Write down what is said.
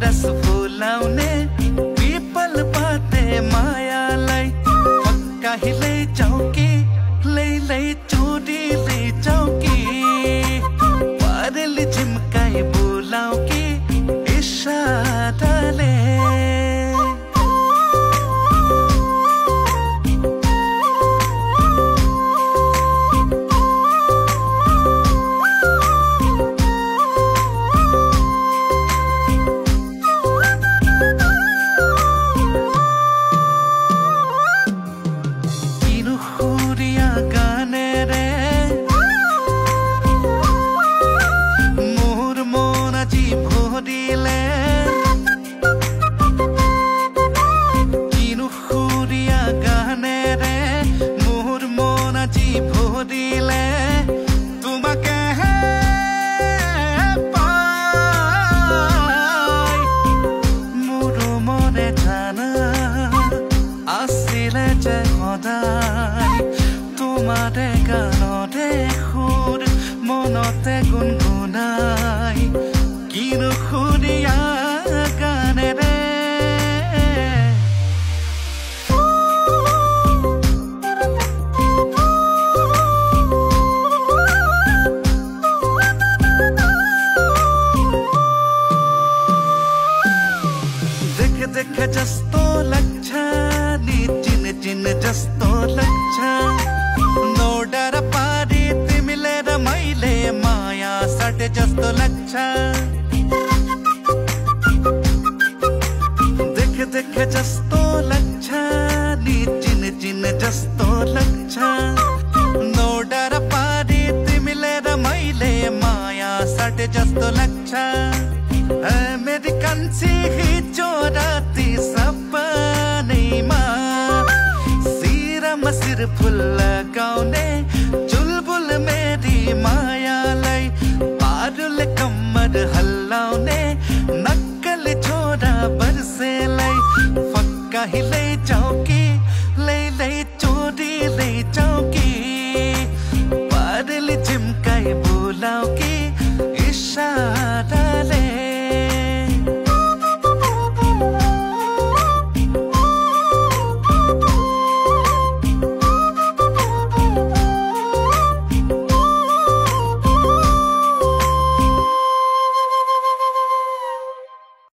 रस फुलाउने पिपल पाते मायालाई पक्का लै चौकी लै चोरी लै चौकी पारेली झिम्काई बोलाऊ कि इशाराले তোমারে গানতে সুর মনতে গুনগুনাই কিনো সুরিয়া গানেৰে देखे देखे जस्तो लाग्छ नि चिन चिन जस्तो लाग्छ नोडर पारी तिमीले र मैले माया सटे जस्तो लाग्छ देखे देखे जस्तो लाग्छ नि चिन चिन जस्तो लाग्छ नोडर पारी तिमीले र मैले माया सटे जस्तो लाग्छ मेरी कान्छी हिजो राति सपनैमा सिरमा सिर फुल लगाउने चुलबुल मेरी मायालाई पारुले कम्मर हल्लाउने नक्कल छोरा बर्सेलाई फक्का लै चौकी लै चोरी लै चौकी पारुले झिम्काई बोलाऊ